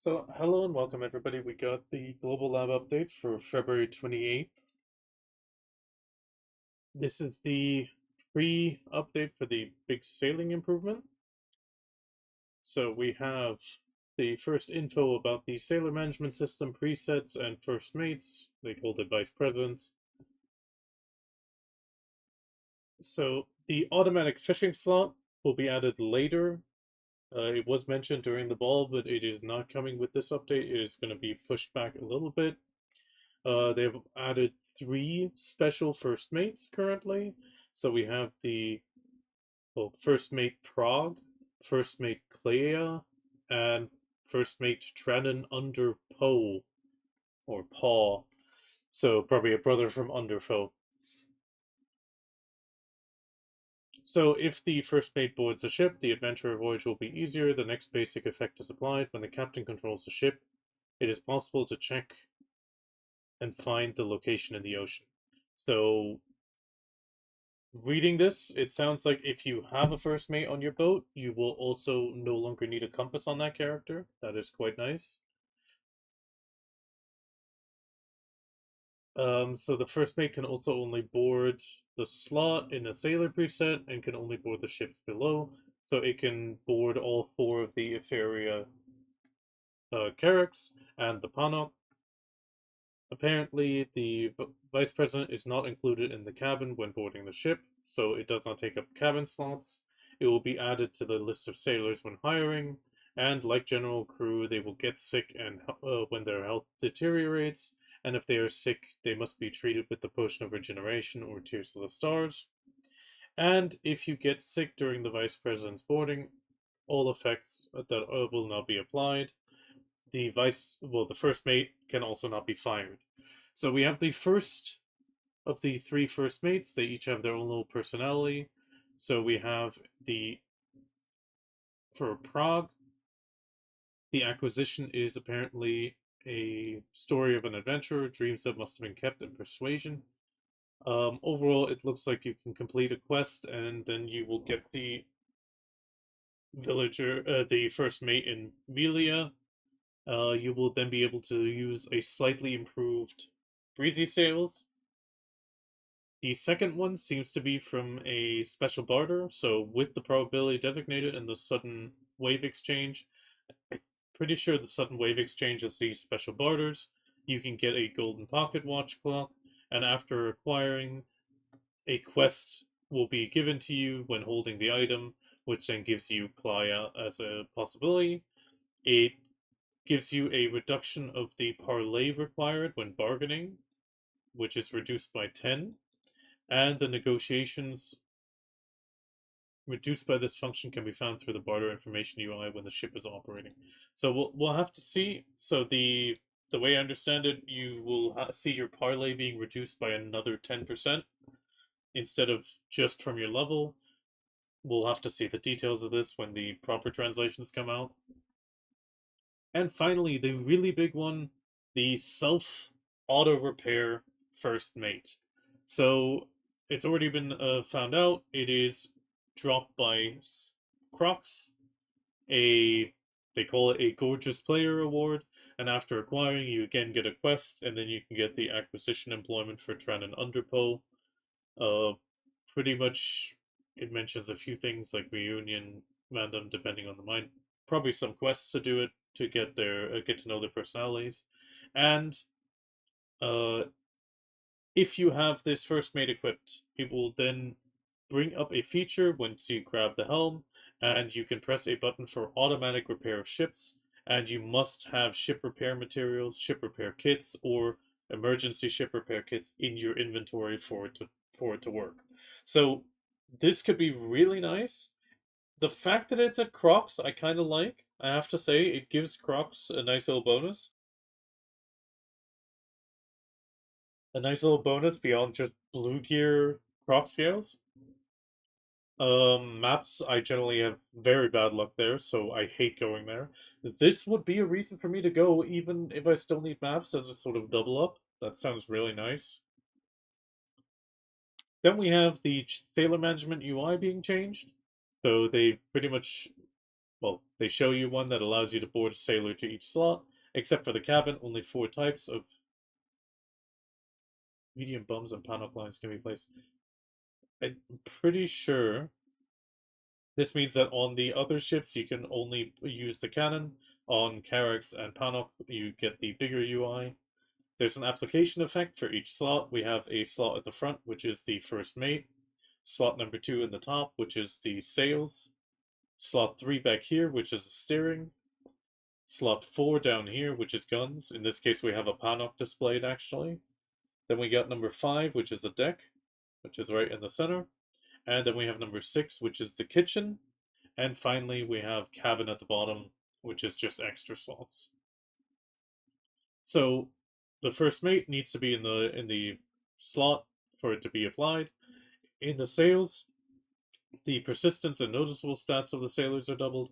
So, hello and welcome everybody. We got the Global Lab updates for February 28th. This is the pre-update for the big sailing improvement. So we have the first info about the sailor management system presets and first mates. They called it vice presidents. So the automatic fishing slot will be added later. It was mentioned during the ball, but it is not coming with this update. It is going to be pushed back a little bit. They've added 3 special first mates currently. So we have the first mate Prague, first mate Clea, and first mate Trannon under Poe or Paw. So probably a brother from Underfoe. So if the first mate boards a ship, the adventure voyage will be easier. The next basic effect is applied when the captain controls the ship. It is possible to check and find the location in the ocean. So reading this, it sounds like if you have a first mate on your boat, you will also no longer need a compass on that character. That is quite nice. So the first mate can also only board the slot in a sailor preset and can only board the ships below. So it can board all 4 of the Etheria Carracks and the Panok. Apparently, the vice president is not included in the cabin when boarding the ship, so it does not take up cabin slots. It will be added to the list of sailors when hiring, and like general crew, they will get sick and when their health deteriorates, and if they are sick, they must be treated with the potion of regeneration or Tears of the Stars. And if you get sick during the vice president's boarding, all effects that will not be applied. The first mate can also not be fired. So we have the first of the 3 first mates. They each have their own little personality. So we have for Prague, the acquisition is apparently a story of an adventurer, dreams that must have been kept, and persuasion. Overall, it looks like you can complete a quest, and then you will get the the first mate in Melia. You will then be able to use a slightly improved breezy sails. The second one seems to be from a special barter, so with the probability designated and the sudden wave exchange, I'm pretty sure the sudden wave exchange is these special barters. You can get a golden pocket watch clock, and after acquiring, a quest will be given to you when holding the item, which then gives you Klaya as a possibility. It gives you a reduction of the parlay required when bargaining, which is reduced by 10, and the negotiations reduced by this function can be found through the barter information UI when the ship is operating. So we'll have to see. So the way I understand it, you will see your parlay being reduced by another 10% instead of just from your level. We'll have to see the details of this when the proper translations come out. And finally, the really big one, the self auto repair first mate. So it's already been found out. It is dropped by Crocs. They call it a gorgeous player award. And after acquiring, you again get a quest, and then you can get the acquisition employment for Tran and Underpo. Pretty much, it mentions a few things like reunion, random, depending on the mind. Probably some quests to do it to get to know their personalities, and uh, if you have this first mate equipped, it will then bring up a feature once you grab the helm, and you can press a button for automatic repair of ships, and you must have ship repair materials, ship repair kits, or emergency ship repair kits in your inventory for it to work. So this could be really nice. The fact that it's at Crocs, I kind of like. I have to say, it gives Crocs a nice little bonus. A nice little bonus beyond just blue gear Croc scales. Maps, I generally have very bad luck there, so I hate going there. This would be a reason for me to go, even if I still need maps as a sort of double up. That sounds really nice. Then we have the sailor management UI being changed. So they pretty much well, they show you one that allows you to board a sailor to each slot, except for the cabin, only 4 types of medium bums and paddock lines can be placed. I'm pretty sure this means that on the other ships you can only use the cannon. On Carrack's and Panok, you get the bigger UI. There's an application effect for each slot. We have a slot at the front, which is the first mate. Slot number 2 in the top, which is the sails. Slot 3 back here, which is the steering. Slot 4 down here, which is guns. In this case, we have a Panok displayed, actually. Then we got number 5, which is the deck, which is right in the center. And then we have number 6, which is the kitchen. And finally, we have cabin at the bottom, which is just extra slots. So the first mate needs to be in the slot for it to be applied. In the sails, the persistence and noticeable stats of the sailors are doubled.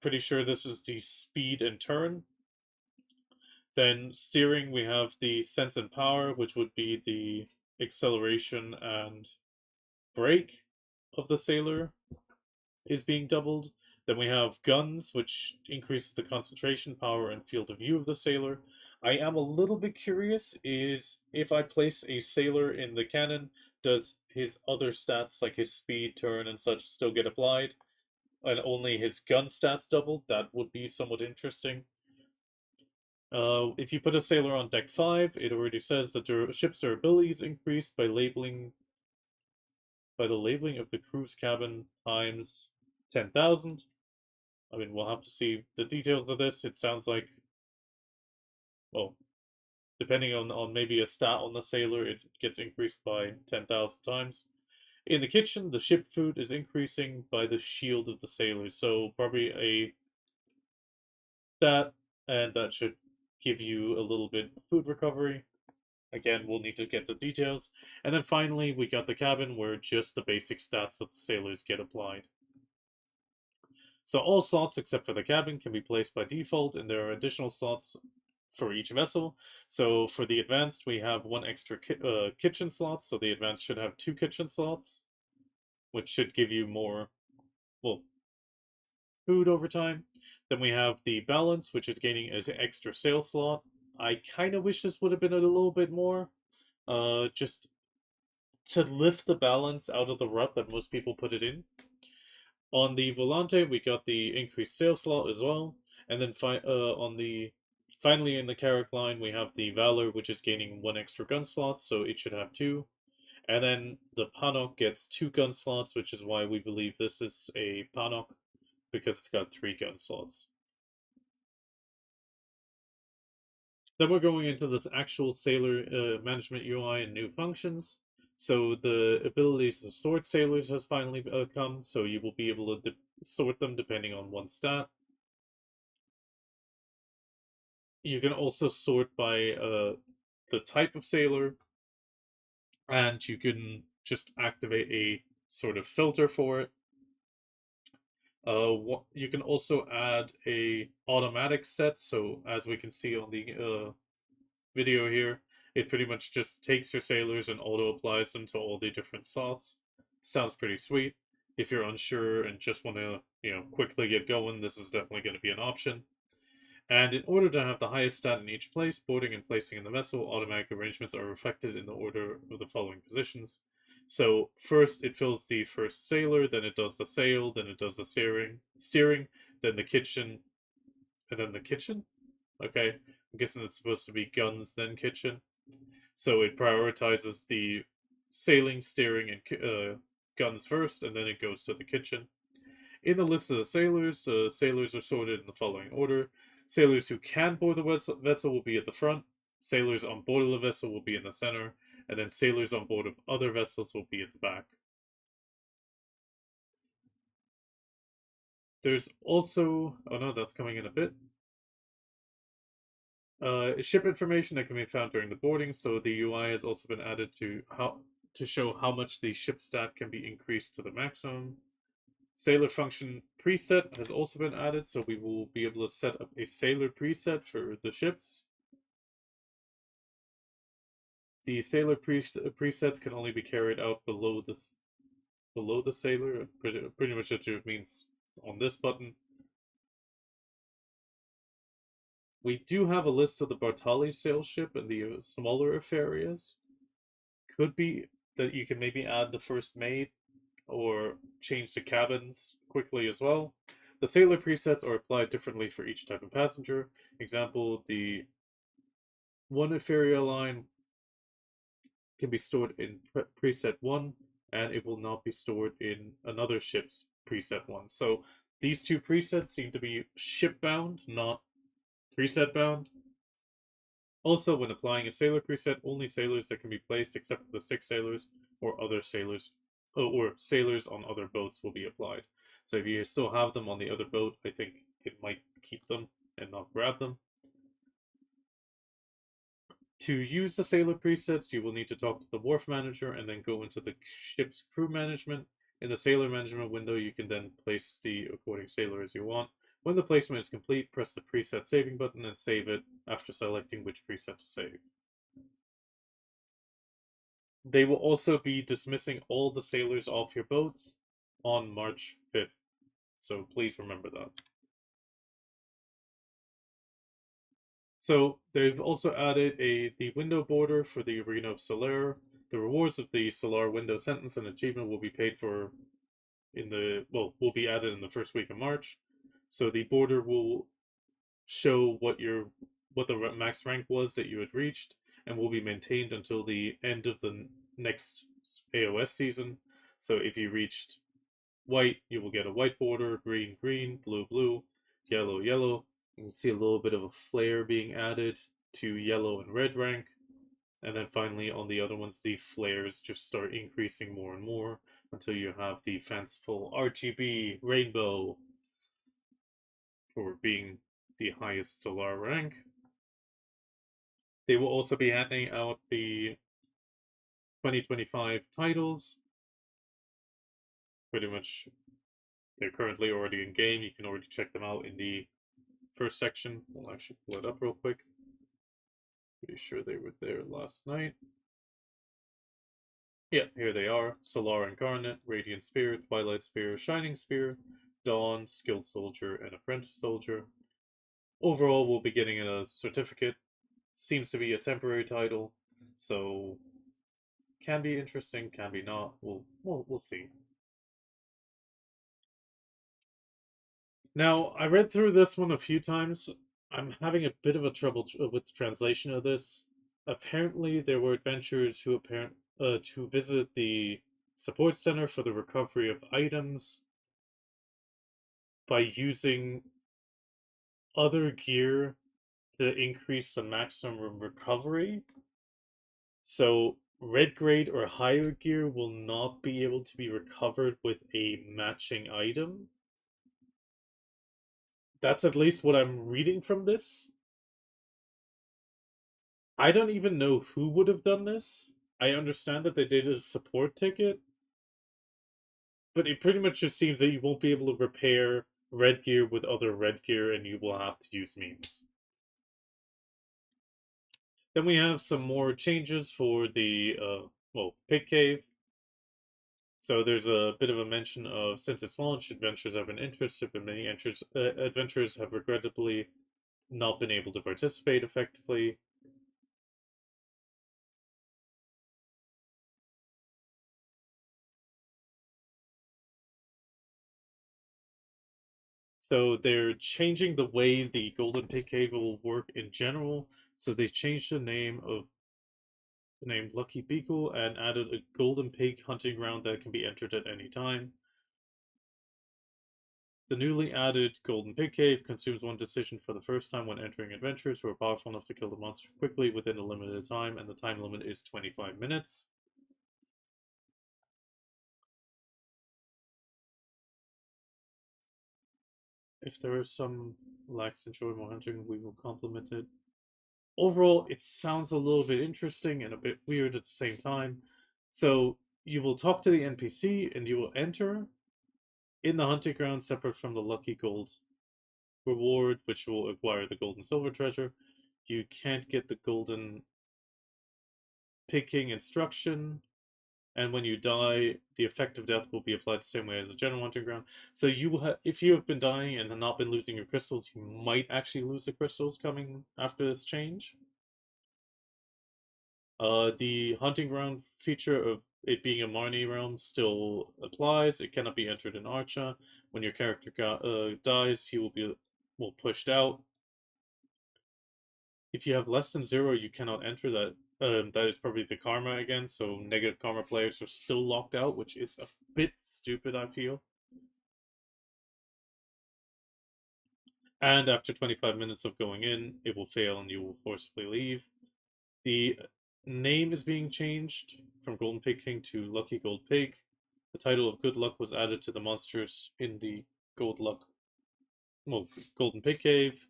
Pretty sure this is the speed and turn. Then steering, we have the sense and power, which would be the acceleration and brake of the sailor is being doubled. Then we have guns, which increases the concentration, power, and field of view of the sailor. I am a little bit curious is if I place a sailor in the cannon, does his other stats like his speed, turn, and such still get applied? And only his gun stats doubled? That would be somewhat interesting. If you put a sailor on deck 5, it already says that the ship's durability is increased by the labeling of the crew's cabin times 10,000. I mean, we'll have to see the details of this. It sounds like, well, depending on maybe a stat on the sailor, it gets increased by 10,000 times. In the kitchen, the ship food is increasing by the shield of the sailors. So probably a stat, and that should give you a little bit of food recovery. Again, we'll need to get the details. And then finally, we got the cabin where just the basic stats of the sailors get applied. So all slots except for the cabin can be placed by default, and there are additional slots for each vessel. So for the advanced, we have one extra kitchen slot, so the advanced should have 2 kitchen slots, which should give you more, well, food over time. Then we have the balance, which is gaining an extra sail slot. I kind of wish this would have been a little bit more, just to lift the balance out of the rut that most people put it in. On the Volante, we got the increased sail slot as well, and then finally in the Carrack line, we have the Valor, which is gaining 1 extra gun slot, so it should have 2. And then the Panok gets 2 gun slots, which is why we believe this is a Panok, because it's got 3 gun slots. Then we're going into this actual sailor management UI and new functions. So the abilities to sort sailors has finally come, so you will be able to sort them depending on one stat. You can also sort by the type of sailor, and you can just activate a sort of filter for it. You can also add a automatic set, so as we can see on the video here, it pretty much just takes your sailors and auto applies them to all the different slots. Sounds pretty sweet. If you're unsure and just want to, quickly get going, this is definitely going to be an option. And in order to have the highest stat in each place, boarding and placing in the vessel, automatic arrangements are reflected in the order of the following positions. So first it fills the first sailor, then it does the sail, then it does the steering, then the kitchen, and then the kitchen? Okay, I'm guessing it's supposed to be guns, then kitchen. So it prioritizes the sailing, steering, and guns first, and then it goes to the kitchen. In the list of the sailors are sorted in the following order. Sailors who can board the vessel will be at the front. Sailors on board of the vessel will be in the center. And then sailors on board of other vessels will be at the back. There's also... oh no, that's coming in a bit. Ship information that can be found during the boarding, so the UI has also been added to show how much the ship stat can be increased to the maximum. Sailor function preset has also been added, so we will be able to set up a sailor preset for the ships. The sailor presets can only be carried out below the sailor. Pretty much it means on this button. We do have a list of the Bartali sail ship and the smaller areas. Could be that you can maybe add the first mate or change the cabins quickly as well. The sailor presets are applied differently for each type of passenger. Example, the one inferior line can be stored in preset 1, and it will not be stored in another ship's preset 1. So these two presets seem to be ship bound, not preset bound. Also, when applying a sailor preset, only sailors that can be placed except for the 6 sailors or other sailors or sailors on other boats will be applied. So if you still have them on the other boat, I think it might keep them and not grab them. To use the sailor presets, you will need to talk to the wharf manager and then go into the ship's crew management. In the sailor management window, you can then place the according sailor as you want. When the placement is complete, press the preset saving button and save it after selecting which preset to save. They will also be dismissing all the sailors off your boats on March 5th, so please remember that. So they've also added the window border for the Arena of Solar. The rewards of the Solar window sentence and achievement will be paid for will be added in the first week of March. So the border will show what the max rank was that you had reached and will be maintained until the end of the next AoS season. So if you reached white, you will get a white border, green, green, blue, blue, yellow, yellow. You can see a little bit of a flare being added to yellow and red rank. And then finally, on the other ones, the flares just start increasing more and more until you have the fanciful RGB rainbow for being the highest solar rank. They will also be handing out the 2025 titles. Pretty much, they're currently already in game. You can already check them out in the first section. We'll actually pull it up real quick. Pretty sure they were there last night. Yeah, here they are. Solar Incarnate, Radiant Spear, Twilight Spear, Shining Spear, Dawn, Skilled Soldier, and Apprentice Soldier. Overall, we'll be getting a certificate. Seems to be a temporary title, so can be interesting, can be not. We'll see. Now, I read through this one a few times. I'm having a bit of a trouble with the translation of this. Apparently, there were adventurers who to visit the support center for the recovery of items by using other gear to increase the maximum recovery. So red grade or higher gear will not be able to be recovered with a matching item. That's at least what I'm reading from this. I don't even know who would have done this. I understand that they did a support ticket, but it pretty much just seems that you won't be able to repair red gear with other red gear and you will have to use memes. Then we have some more changes for the pig cave. So there's a bit of a mention of since its launch, adventurers have been interested, but many adventurers have regrettably not been able to participate effectively. So they're changing the way the Golden Pig Cave will work in general. So they changed the name Lucky Beagle and added a golden pig hunting ground that can be entered at any time. The newly added Golden Pig Cave consumes one decision for the first time when entering adventures who are powerful enough to kill the monster quickly within a limited time, and the time limit is 25 minutes. If there are some lacks enjoyable hunting, we will complement it. Overall, it sounds a little bit interesting and a bit weird at the same time. So you will talk to the NPC and you will enter in the hunting ground separate from the lucky gold reward, which will acquire the gold and silver treasure. You can't get the golden pig king instruction and when you die, the effect of death will be applied the same way as a general hunting ground. So if you have been dying and have not been losing your crystals, you might actually lose the crystals coming after this change. The hunting ground feature of it being a Marnie realm still applies. It cannot be entered in Archa. When your character dies, he will be pushed out. If you have less than 0, you cannot enter that. That is probably the karma again. So negative karma players are still locked out, which is a bit stupid, I feel. And after 25 minutes of going in, it will fail and you will forcibly leave. The name is being changed from Golden Pig King to Lucky Gold Pig. The title of Good Luck was added to the monsters in the Gold Luck, well, Golden Pig Cave.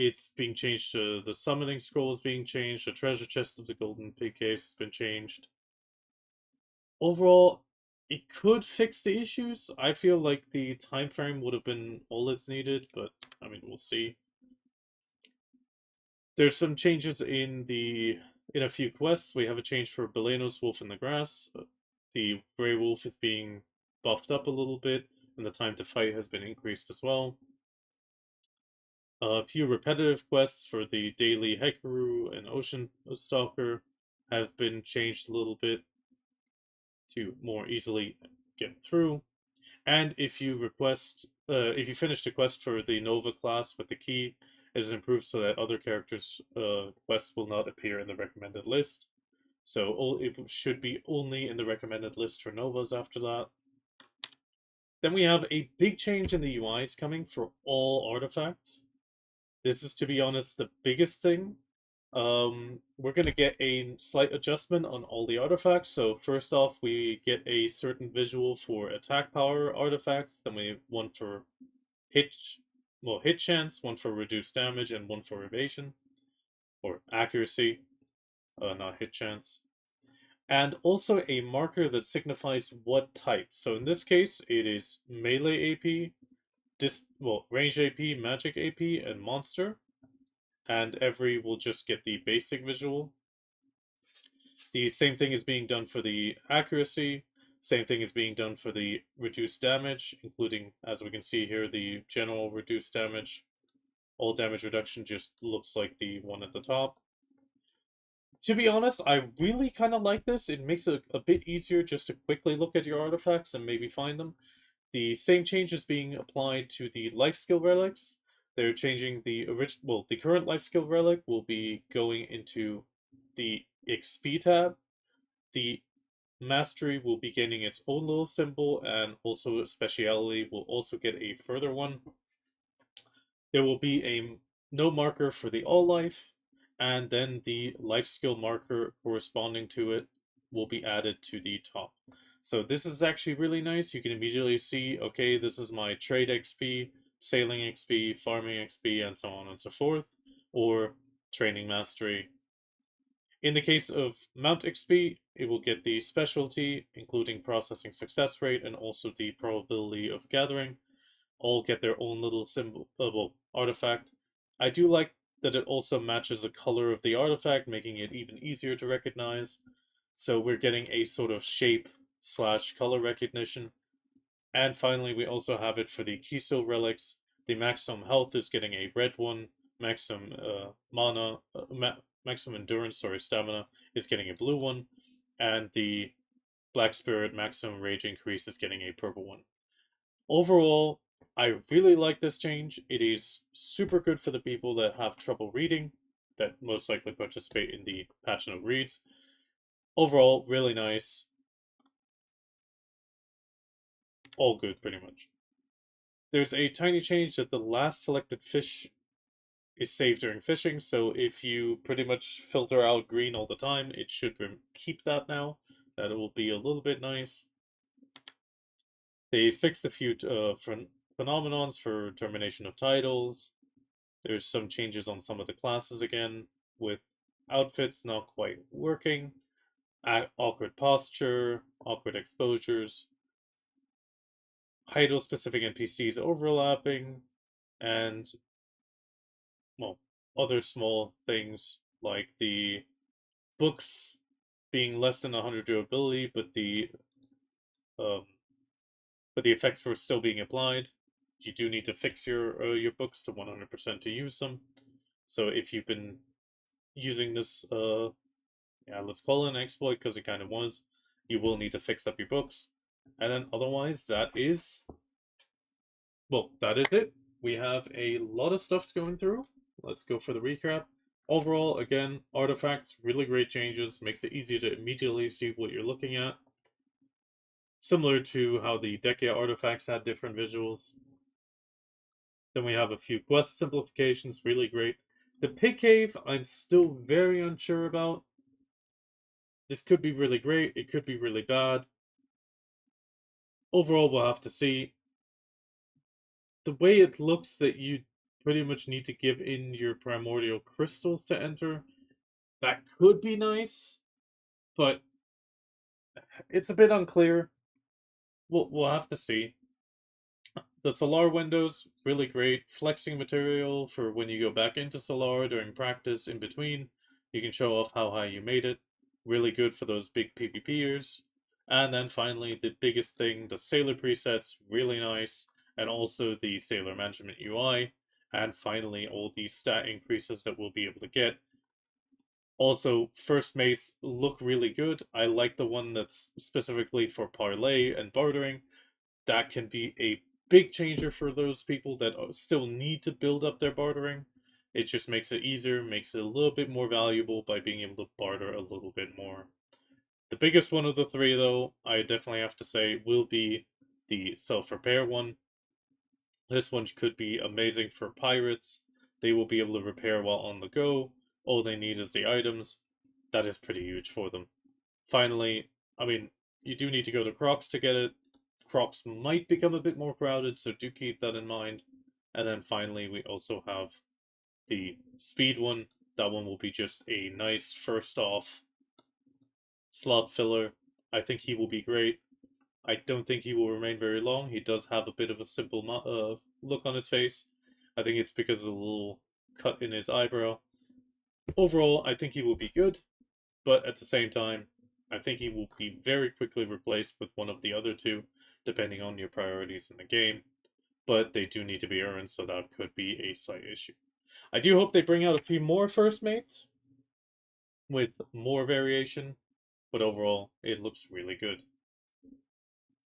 It's being changed to the summoning scroll is being changed. The treasure chest of the Golden Pig Caves has been changed. Overall, it could fix the issues. I feel like the time frame would have been all it's needed, but I mean, we'll see. There's some changes in a few quests. We have a change for Belenos Wolf in the Grass. The Grey Wolf is being buffed up a little bit, and the time to fight has been increased as well. A few repetitive quests for the daily Hekaru and Ocean Stalker have been changed a little bit to more easily get through. And if you finish the quest for the Nova class with the key, it is improved so that other characters' quests will not appear in the recommended list. So it should be only in the recommended list for Novas after that. Then we have a big change in the UIs coming for all artifacts. This is, to be honest, the biggest thing. We're gonna get a slight adjustment on all the artifacts. So first off, we get a certain visual for attack power artifacts. Then we have one for hit, hit chance, one for reduced damage, and one for evasion or accuracy, not hit chance. And also a marker that signifies what type. So in this case, it is melee AP, range AP, magic AP, and monster. And every will just get the basic visual. The same thing is being done for the accuracy. Same thing is being done for the reduced damage, including, as we can see here, the general reduced damage. All damage reduction just looks like the one at the top. To be honest, I really kind of like this. It makes it a bit easier just to quickly look at your artifacts and maybe find them. The same change is being applied to the life skill relics. They're changing the current life skill relic will be going into the XP tab. The mastery will be getting its own little symbol, and also speciality will also get a further one. There will be a no marker for the all life, and then the life skill marker corresponding to it will be added to the top. So this is actually really nice. You can immediately see, okay, this is my trade XP, sailing XP, farming XP, and so on and so forth, or training mastery. In the case of Mount XP, it will get the specialty, including processing success rate and also the probability of gathering, all get their own little symbol, artifact. I do like that it also matches the color of the artifact, making it even easier to recognize. So we're getting a sort of shape / color recognition. And finally, we also have it for the Kiso relics. The maximum health is getting a red one. Maximum maximum endurance, stamina is getting a blue one, and the Black Spirit maximum rage increase is getting a purple one. Overall, I really like this change. It is super good for the people that have trouble reading, that most likely participate in the patch note reads. Overall, really nice. All good, pretty much. There's a tiny change that the last selected fish is saved during fishing, so if you pretty much filter out green all the time, it should keep that now. That will be a little bit nice. They fixed a few phenomenons for termination of titles. There's some changes on some of the classes again, with outfits not quite working, awkward posture, awkward exposures, idle-specific NPCs overlapping, and, well, other small things like the books being less than 100 durability, um, but the effects were still being applied. You do need to fix your books to 100% to use them. So if you've been using this, yeah, let's call it an exploit because it kind of was, you will need to fix up your books. And then otherwise, that is it. We have a lot of stuff going through. Let's go for the recap. Overall, again, artifacts, really great changes, makes it easier to immediately see what you're looking at. Similar to how the Dekia artifacts had different visuals. Then we have a few quest simplifications, really great. The Pig Cave, I'm still very unsure about. This could be really great, it could be really bad. Overall, we'll have to see. The way it looks that you pretty much need to give in your primordial crystals to enter, that could be nice, but it's a bit unclear. We'll have to see. The Solar windows, really great. Flexing material for when you go back into Solar during practice in between. You can show off how high you made it. Really good for those big PvPers. And then finally, the biggest thing, the Sailor presets, really nice. And also the Sailor Management UI. And finally, all these stat increases that we'll be able to get. Also, first mates look really good. I like the one that's specifically for parlay and bartering. That can be a big changer for those people that still need to build up their bartering. It just makes it easier, makes it a little bit more valuable by being able to barter a little bit more. The biggest one of the three, though, I definitely have to say, will be the self-repair one. This one could be amazing for pirates. They will be able to repair while on the go. All they need is the items. That is pretty huge for them. Finally, I mean, you do need to go to Crocs to get it. Crocs might become a bit more crowded, so do keep that in mind. And then finally, we also have the speed one. That one will be just a nice first off slot filler. I think he will be great. I don't think he will remain very long. He does have a bit of a simple look on his face. I think it's because of the little cut in his eyebrow. Overall, I think he will be good, but at the same time, I think he will be very quickly replaced with one of the other two, depending on your priorities in the game. But they do need to be earned, so that could be a slight issue. I do hope they bring out a few more first mates with more variation, but overall, it looks really good.